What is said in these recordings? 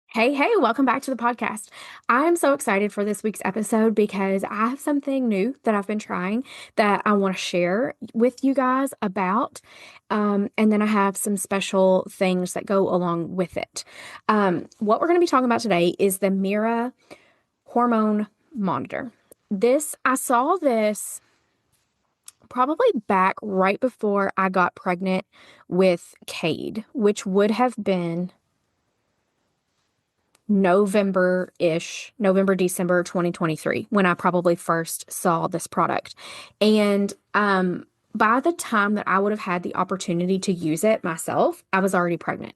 Hey, welcome back to the podcast. I'm so excited for this week's episode because I have something new that I've been trying that I want to share with you guys about. And then I have some special things that go along with it. What we're going to be talking about today is the Mira Hormone Monitor. I saw this probably back right before I got pregnant with Cade, which would have been November, December 2023, when I probably first saw this product. And by the time that I would have had the opportunity to use it myself, I was already pregnant.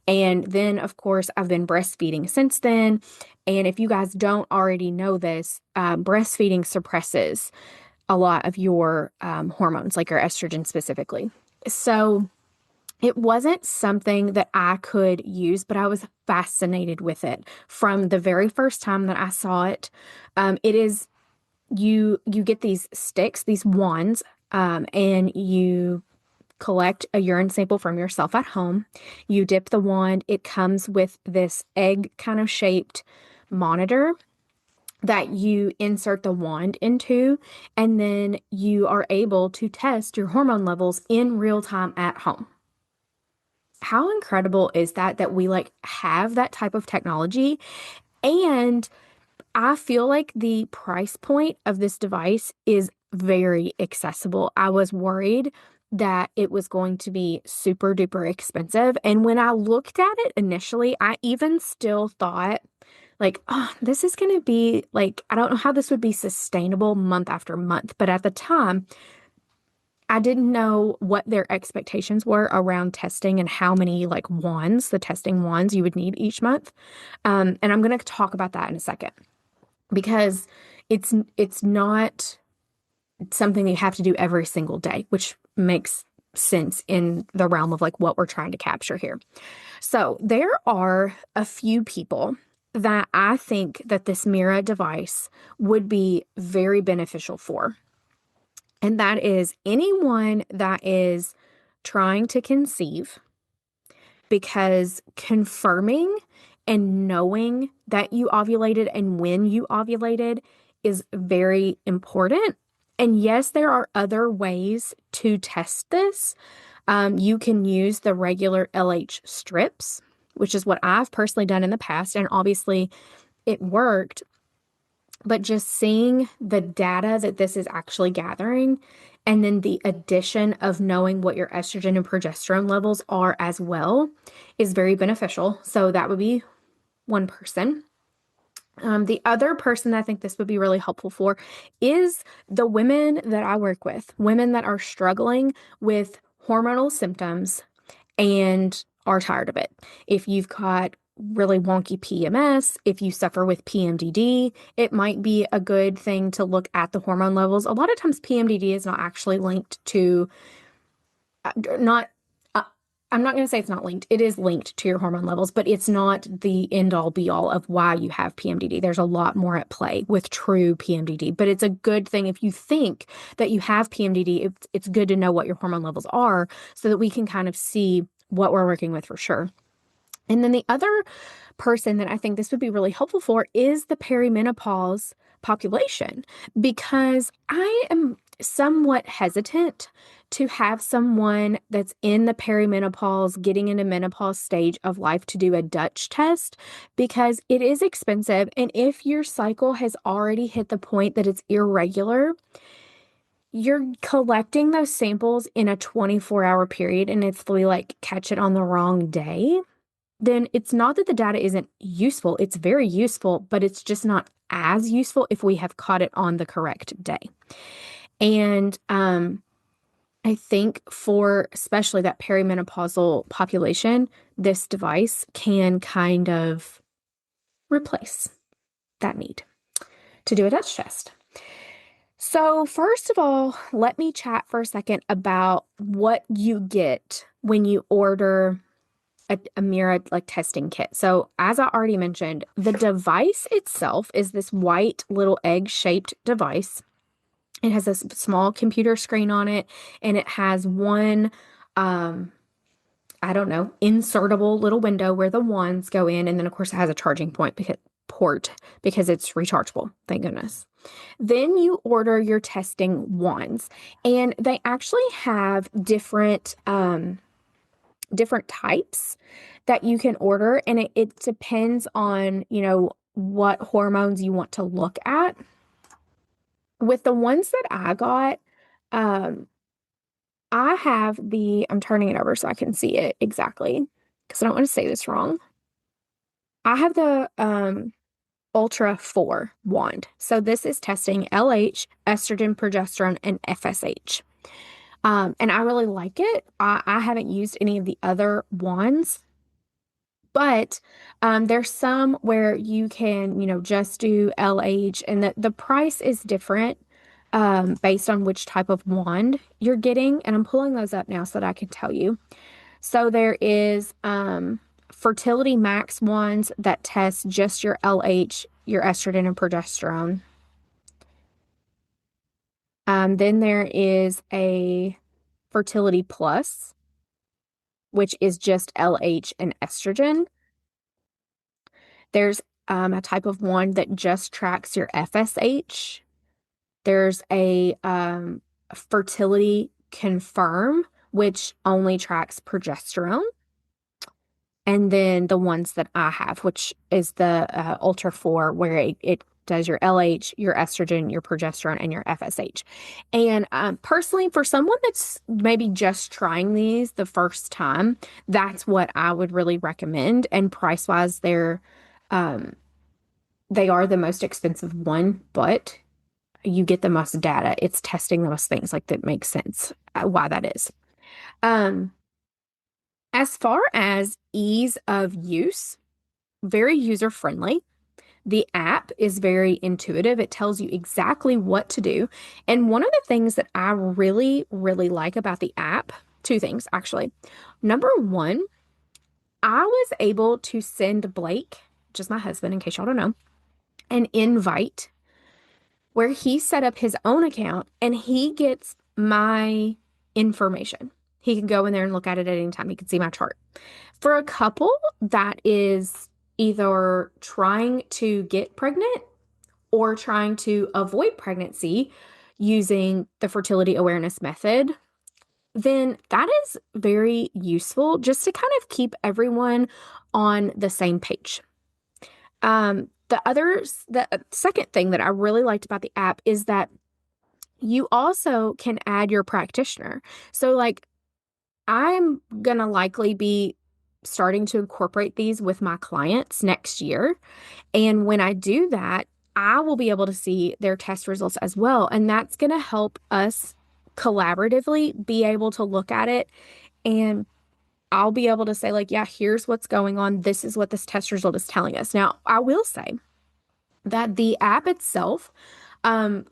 And then, of course, I've been breastfeeding since then. And if you guys don't already know this, breastfeeding suppresses a lot of your hormones, like your estrogen specifically. So, it wasn't something that I could use, but I was fascinated with it from the very first time that I saw it. It is you get these sticks, these wands, and you collect a urine sample from yourself at home. You dip the wand. It comes with this egg kind of shaped monitor that you insert the wand into, and then you are able to test your hormone levels in real time at home. How incredible is that we have that type of technology? And I feel like the price point of this device is very accessible. I was worried that it was going to be super duper expensive. And when I looked at it initially, I even still thought, like, oh, this is going to be like, I don't know how this would be sustainable month after month. But at the time, I didn't know what their expectations were around testing and how many the testing wands you would need each month. And I'm going to talk about that in a second because it's not something you have to do every single day, which makes sense in the realm of what we're trying to capture here. So there are a few people that I think that this Mira device would be very beneficial for. And that is anyone that is trying to conceive, because confirming and knowing that you ovulated and when you ovulated is very important. And yes, there are other ways to test this. You can use the regular LH strips, which is what I've personally done in the past. And obviously, it worked. But just seeing the data that this is actually gathering, and then the addition of knowing what your estrogen and progesterone levels are as well, is very beneficial. So that would be one person. The other person that I think this would be really helpful for is the women that I work with, women that are struggling with hormonal symptoms and are tired of it. If you've got really wonky PMS, if you suffer with PMDD, it might be a good thing to look at the hormone levels. A lot of times PMDD is not actually linked to, not, I'm not going to say it's not linked. It is linked to your hormone levels, but it's not the end all be all of why you have PMDD. There's a lot more at play with true PMDD, but it's a good thing if you think that you have PMDD, it's good to know what your hormone levels are so that we can kind of see what we're working with for sure. And then the other person that I think this would be really helpful for is the perimenopause population, because I am somewhat hesitant to have someone that's in the perimenopause, getting into menopause stage of life to do a Dutch test, because it is expensive. And if your cycle has already hit the point that it's irregular, you're collecting those samples in a 24-hour period. And if we catch it on the wrong day, then it's not that the data isn't useful. It's very useful, but it's just not as useful if we have caught it on the correct day. And I think for especially that perimenopausal population, this device can kind of replace that need to do a Dutch test. So first of all, let me chat for a second about what you get when you order a Mira testing kit. So as I already mentioned, the device itself is this white little egg-shaped device. It has a small computer screen on it, and it has one I don't know, insertable little window where the wands go in. And then, of course, it has a charging port because it's rechargeable. Thank goodness. Then you order your testing wands, and they actually have different types that you can order, and it depends on, what hormones you want to look at. With the ones that I got, um, I'm turning it over so I can see it exactly because I don't want to say this wrong. I have the Ultra 4 wand. So this is testing LH, estrogen, progesterone, and FSH. And I really like it. I haven't used any of the other wands, but there's some where you can, just do LH, and the price is different based on which type of wand you're getting. And I'm pulling those up now so that I can tell you. So there is Fertility Max ones that test just your LH, your estrogen, and progesterone. Then there is a Fertility Plus, which is just LH and estrogen. There's a type of one that just tracks your FSH. There's a Fertility Confirm, which only tracks progesterone. And then the ones that I have, which is the Ultra 4, where it does your LH, your estrogen, your progesterone, and your FSH. And personally, for someone that's maybe just trying these the first time, that's what I would really recommend. And price-wise, they are the most expensive one, but you get the most data. It's testing the most things, like, that makes sense why that is. As far as ease of use, very user friendly. The app is very intuitive. It tells you exactly what to do. And one of the things that I really, really like about the app, two things actually. Number one, I was able to send Blake, which is my husband, in case y'all don't know, an invite where he set up his own account and he gets my information. He can go in there and look at it at any time. He can see my chart. For a couple that is either trying to get pregnant or trying to avoid pregnancy using the fertility awareness method, then that is very useful just to kind of keep everyone on the same page. The second thing that I really liked about the app is that you also can add your practitioner. So, like, I'm gonna likely be starting to incorporate these with my clients next year. And when I do that, I will be able to see their test results as well. And that's going to help us collaboratively be able to look at it. And I'll be able to say, like, yeah, here's what's going on. This is what this test result is telling us. Now, I will say that the app itself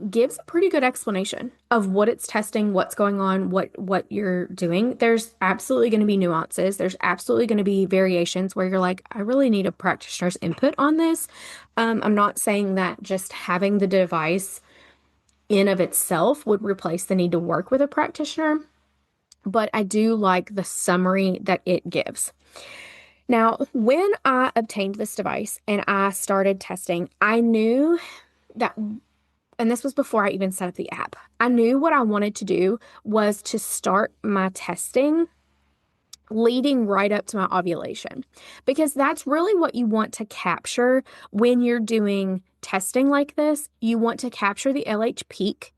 gives a pretty good explanation of what it's testing, what's going on, what you're doing. There's absolutely going to be nuances. There's absolutely going to be variations where you're like, I really need a practitioner's input on this. I'm not saying that just having the device in of itself would replace the need to work with a practitioner, but I do like the summary that it gives. Now, when I obtained this device and I started testing, I knew that, and this was before I even set up the app, I knew what I wanted to do was to start my testing leading right up to my ovulation, because that's really what you want to capture when you're doing testing like this. You want to capture the LH peak,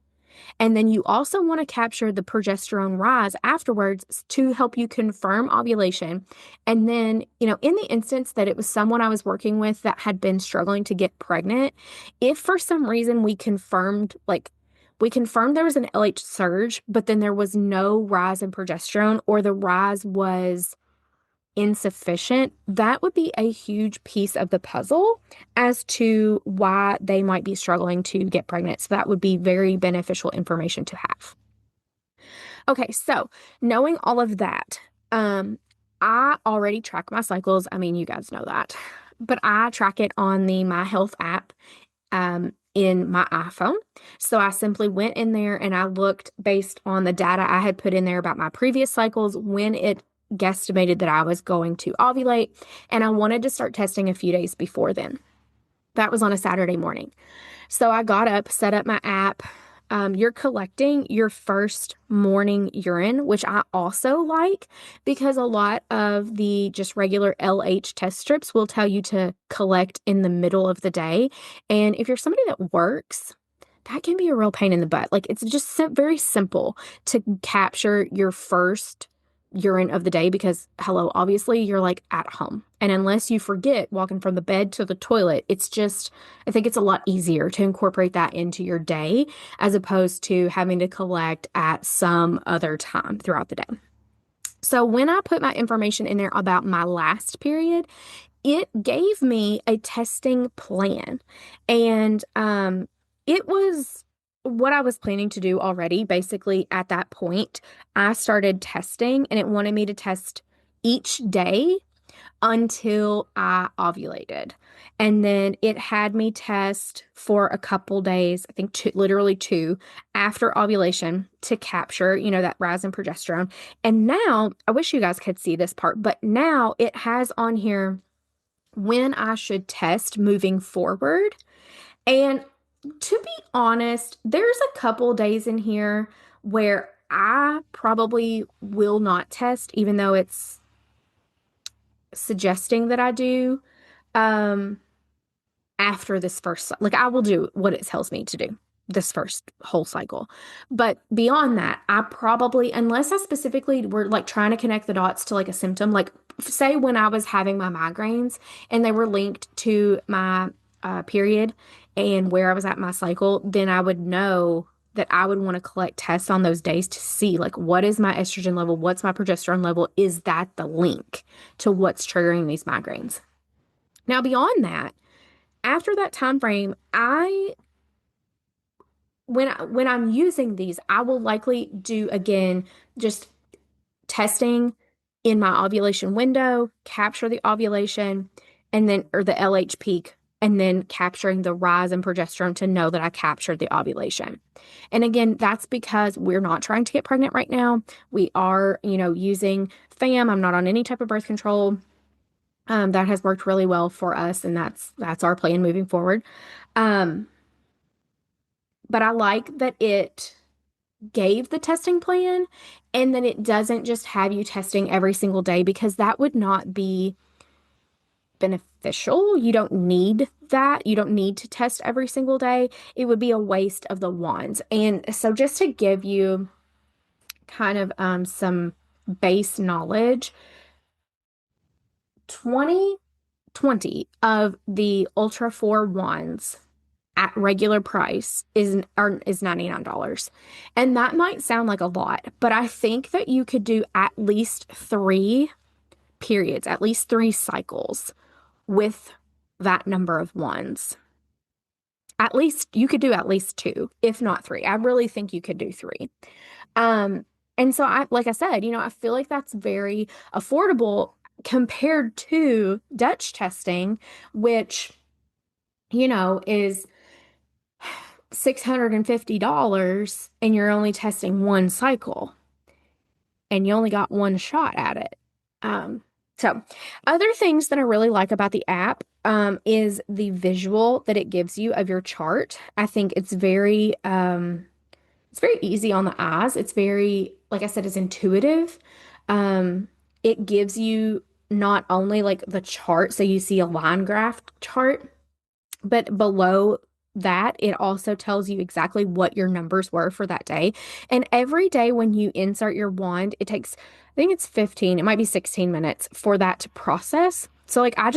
and then you also want to capture the progesterone rise afterwards to help you confirm ovulation. And then, in the instance that it was someone I was working with that had been struggling to get pregnant, if for some reason we confirmed there was an LH surge, but then there was no rise in progesterone, or the rise was insufficient, that would be a huge piece of the puzzle as to why they might be struggling to get pregnant. So that would be very beneficial information to have. Okay, so knowing all of that, I already track my cycles. I mean, you guys know that, but I track it on the My Health app in my iPhone. So I simply went in there and I looked based on the data I had put in there about my previous cycles, when it guesstimated that I was going to ovulate, and I wanted to start testing a few days before then. That was on a Saturday morning. So I got up, set up my app. You're collecting your first morning urine, which I also like because a lot of the just regular LH test strips will tell you to collect in the middle of the day. And if you're somebody that works, that can be a real pain in the butt. Like it's just very simple to capture your first urine of the day because, hello, obviously you're like at home. And unless you forget walking from the bed to the toilet, I think it's a lot easier to incorporate that into your day as opposed to having to collect at some other time throughout the day. So when I put my information in there about my last period, it gave me a testing plan. And it was what I was planning to do already. Basically, at that point, I started testing and it wanted me to test each day until I ovulated. And then it had me test for a couple days, I think two, literally two, after ovulation to capture, that rise in progesterone. And now, I wish you guys could see this part, but now it has on here when I should test moving forward. And to be honest, there's a couple days in here where I probably will not test, even though it's suggesting that I do. Um, After this first, like I will do what it tells me to do this first whole cycle. But beyond that, I probably, unless I specifically were like trying to connect the dots to like a symptom, like say when I was having my migraines and they were linked to my period and where I was at my cycle, then I would know that I would want to collect tests on those days to see like what is my estrogen level, what's my progesterone level, is that the link to what's triggering these migraines? Now, beyond that, after that time frame, when I'm using these, I will likely do again just testing in my ovulation window, capture the ovulation, and then or the LH peak, and then capturing the rise in progesterone to know that I captured the ovulation. And again, that's because we're not trying to get pregnant right now. We are, using FAM. I'm not on any type of birth control. That has worked really well for us, and that's our plan moving forward. Um, but I like that it gave the testing plan and that it doesn't just have you testing every single day because that would not be beneficial. You don't need that. You don't need to test every single day. It would be a waste of the wands. And so just to give you kind of some base knowledge, 20 of the Ultra 4 wands at regular price is $99. And that might sound like a lot, but I think that you could do at least 3 periods, at least 3 cycles with that number of wands. At least you could do at least 2, if not 3. I really think you could do 3. And so like I said, I feel like that's very affordable compared to Dutch testing, which, is $650 and you're only testing one cycle and you only got one shot at it. So other things that I really like about the app is the visual that it gives you of your chart. I think it's very easy on the eyes. It's very, like I said, it's intuitive. It gives you not only like the chart, so you see a line graph chart, but below that, it also tells you exactly what your numbers were for that day. And every day when you insert your wand, it takes, I think it's 15, it might be 16 minutes for that to process. So like I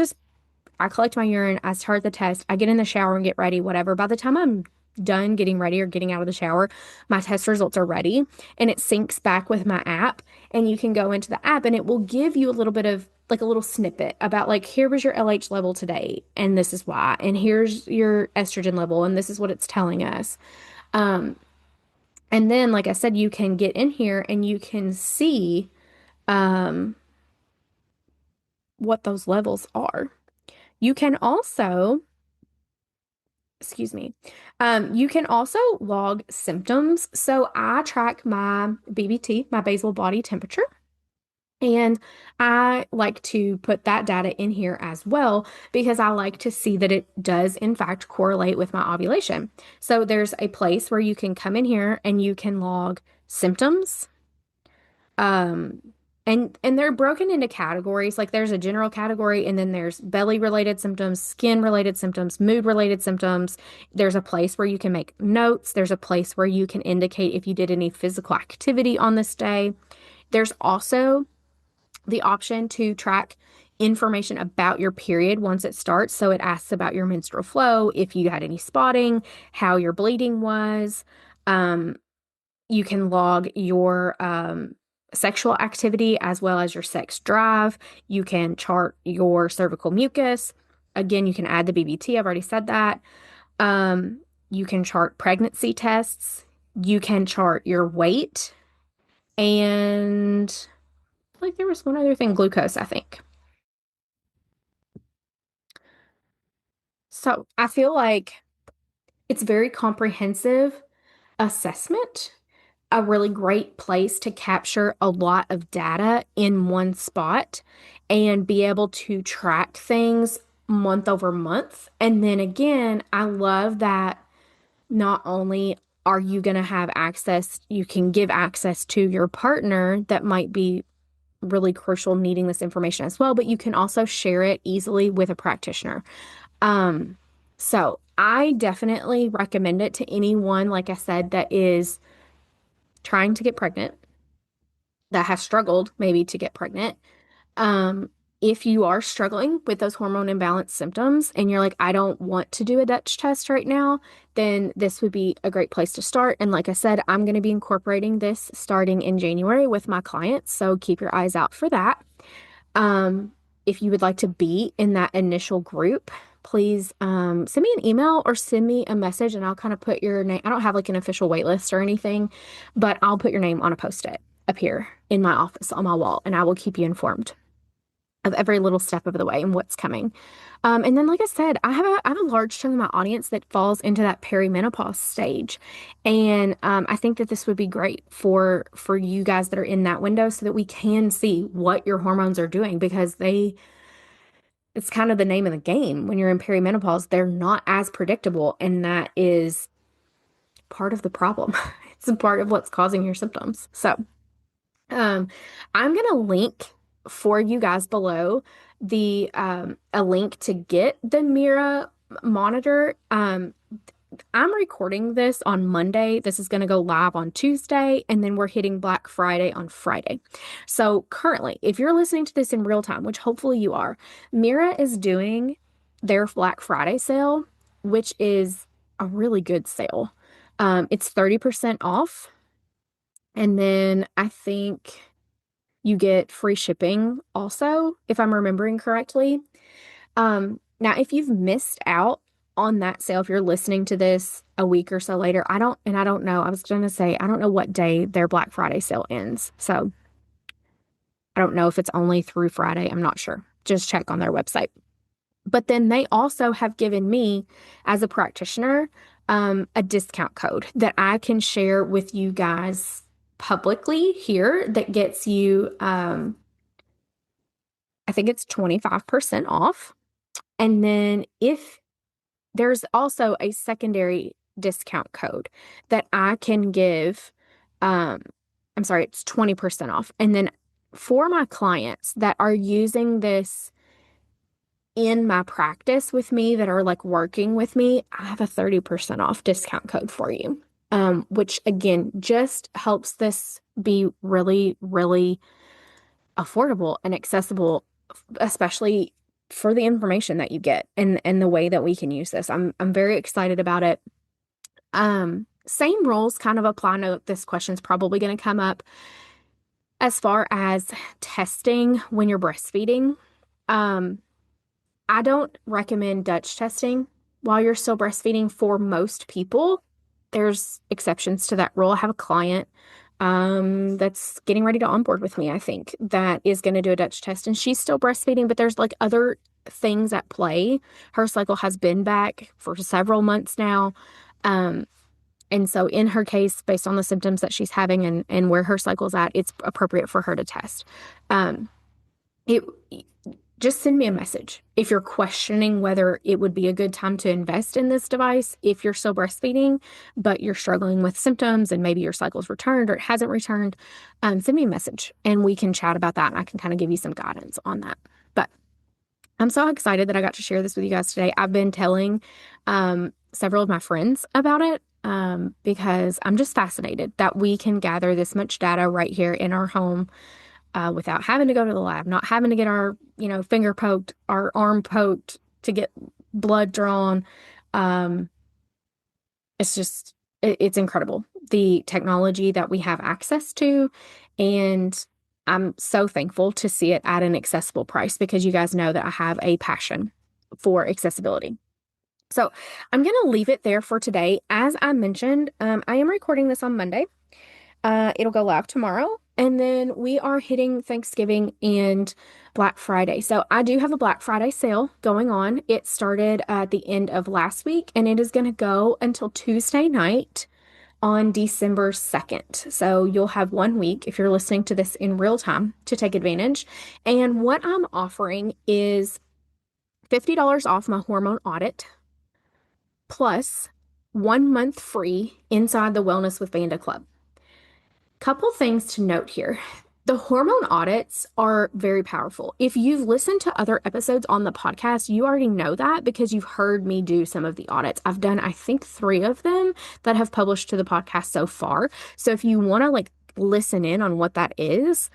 collect my urine, I start the test, I get in the shower and get ready, whatever. By the time I'm done getting ready or getting out of the shower, my test results are ready and it syncs back with my app. And you can go into the app and it will give you a little bit of like a little snippet about like, here was your LH level today, and this is why, and here's your estrogen level, and this is what it's telling us. And then, like I said, you can get in here and you can see what those levels are. You can also, excuse me, you can also log symptoms. So I track my BBT, my basal body temperature. And I like to put that data in here as well because I like to see that it does, in fact, correlate with my ovulation. So there's a place where you can come in here and you can log symptoms. Um, and they're broken into categories. Like there's a general category, and then there's belly related symptoms, skin related symptoms, mood related symptoms. There's a place where you can make notes. There's a place where you can indicate if you did any physical activity on this day. There's also the option to track information about your period once it starts. So it asks about your menstrual flow, if you had any spotting, how your bleeding was. Um, you can log your sexual activity as well as your sex drive. You can chart your cervical mucus. Again, you can add the BBT. I've already said that. Um, you can chart pregnancy tests. You can chart your weight. And like there was one other thing, glucose, I think. So I feel like it's very comprehensive assessment, a really great place to capture a lot of data in one spot and be able to track things month over month. And then again, I love that not only are you going to have access, you can give access to your partner that might be really crucial needing this information as well, but you can also share it easily with a practitioner. Um, so I definitely recommend it to anyone, like I said, that is trying to get pregnant, that has struggled maybe to get pregnant. Um, if you are struggling with those hormone imbalance symptoms and you're like, I don't want to do a Dutch test right now, then this would be a great place to start. And like I said, I'm going to be incorporating this starting in January with my clients. So keep your eyes out for that. Um, if you would like to be in that initial group, please send me an email or send me a message and I'll kind of put your name. I don't have like an official wait list or anything, but I'll put your name on a post-it up here in my office on my wall and I will keep you informed of every little step of the way and what's coming. And then, like I said, I have a large chunk of my audience that falls into that perimenopause stage, and I think that this would be great for you guys that are in that window, so that we can see what your hormones are doing because it's kind of the name of the game. When you're in perimenopause, they're not as predictable, and that is part of the problem. It's a part of what's causing your symptoms. So. Um, I'm gonna link for you guys below the a link to get the Mira monitor. I'm recording this on Monday. This is gonna go live on Tuesday, and then we're hitting Black Friday on Friday. So currently, if you're listening to this in real time, which hopefully you are, Mira is doing their Black Friday sale, which is a really good sale. It's 30% off. And then I think you get free shipping also, if I'm remembering correctly. Now, if you've missed out on that sale, if you're listening to this a week or so later, I don't know. I was going to say, I don't know what day their Black Friday sale ends. So I don't know if it's only through Friday. I'm not sure. Just check on their website. But then they also have given me, as a practitioner, a discount code that I can share with you guys publicly here that gets you, I think it's 25% off. And then if there's also a secondary discount code that I can give, um, I'm sorry, it's 20% off. And then for my clients that are using this in my practice with me, that are like working with me, I have a 30% off discount code for you. Which again just helps this be really, really affordable and accessible, especially for the information that you get and the way that we can use this. I'm very excited about it. Same rules kind of apply. I know this question's probably going to come up as far as testing when you're breastfeeding. Um, I don't recommend Dutch testing while you're still breastfeeding for most people. There's exceptions to that rule. I have a client that's getting ready to onboard with me, I think, that is going to do a Dutch test, and she's still breastfeeding, but there's like other things at play. Her cycle has been back for several months now. Um, And so in her case, based on the symptoms that she's having and where her cycle's at, it's appropriate for her to test. Um, it just send me a message if you're questioning whether it would be a good time to invest in this device if you're still breastfeeding, but you're struggling with symptoms and maybe your cycle's returned or it hasn't returned. Send me a message and we can chat about that and I can kind of give you some guidance on that. But I'm so excited that I got to share this with you guys today. I've been telling several of my friends about it because I'm just fascinated that we can gather this much data right here in our home without having to go to the lab, not having to get our, finger poked, our arm poked to get blood drawn. Um, it's just, it's incredible. The technology that we have access to. And I'm so thankful to see it at an accessible price because you guys know that I have a passion for accessibility. So I'm going to leave it there for today. As I mentioned, I am recording this on Monday. It'll go live tomorrow. And then we are hitting Thanksgiving and Black Friday. So I do have a Black Friday sale going on. It started at the end of last week and it is going to go until Tuesday night on December 2nd. So you'll have 1 week if you're listening to this in real time to take advantage. And what I'm offering is $50 off my hormone audit plus 1 month free inside the Wellness with Vanda Club. Couple things to note here. The hormone audits are very powerful. If you've listened to other episodes on the podcast, you already know that because you've heard me do some of the audits. I've done, I think, 3 of them that have published to the podcast so far. So if you want to listen in on what that is,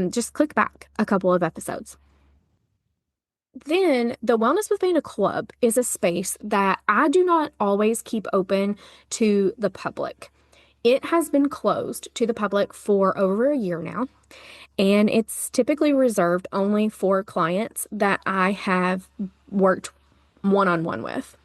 just click back a couple of episodes. Then the Wellness with Vanda Club is a space that I do not always keep open to the public. It has been closed to the public for over a year now, and it's typically reserved only for clients that I have worked one-on-one with.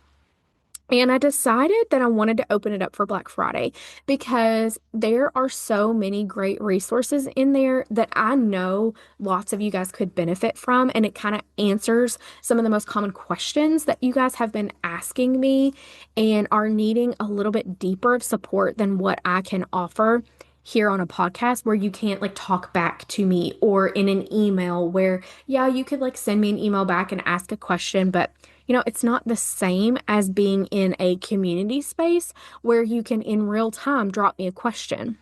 And I decided that I wanted to open it up for Black Friday because there are so many great resources in there that I know lots of you guys could benefit from. And it kind of answers some of the most common questions that you guys have been asking me and are needing a little bit deeper of support than what I can offer here on a podcast where you can't talk back to me or in an email where, yeah, you could send me an email back and ask a question, but it's not the same as being in a community space where you can in real time drop me a question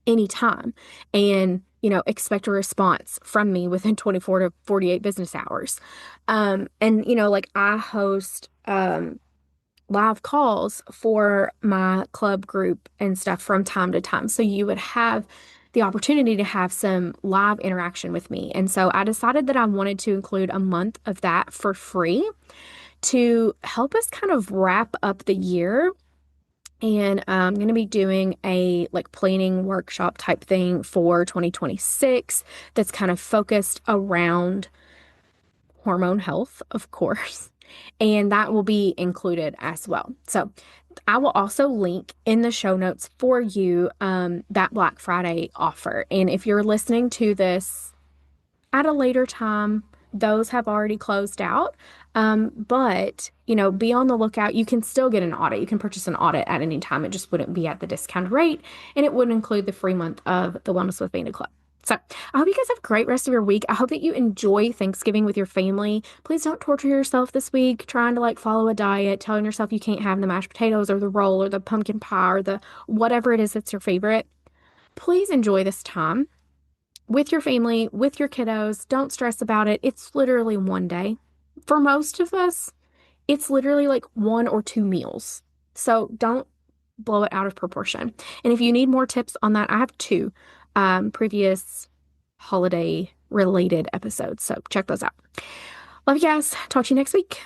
anytime and, expect a response from me within 24 to 48 business hours. I host live calls for my club group and stuff from time to time. So you would have the opportunity to have some live interaction with me. And so I decided that I wanted to include a month of that for free to help us kind of wrap up the year. And I'm going to be doing a planning workshop type thing for 2026 that's kind of focused around hormone health, of course. And that will be included as well. So I will also link in the show notes for you that Black Friday offer. And if you're listening to this at a later time, those have already closed out. But, be on the lookout. You can still get an audit. You can purchase an audit at any time. It just wouldn't be at the discounted rate. And it would include the free month of the Wellness with Vanda Club. So I hope you guys have a great rest of your week. I hope that you enjoy Thanksgiving with your family. Please don't torture yourself this week trying to follow a diet, telling yourself you can't have the mashed potatoes or the roll or the pumpkin pie or the whatever it is that's your favorite. Please enjoy this time with your family, with your kiddos. Don't stress about it. It's literally one day. For most of us, it's literally 1 or 2 meals. So don't blow it out of proportion. And if you need more tips on that, I have 2 previous holiday related episodes. So check those out. Love you guys. Talk to you next week.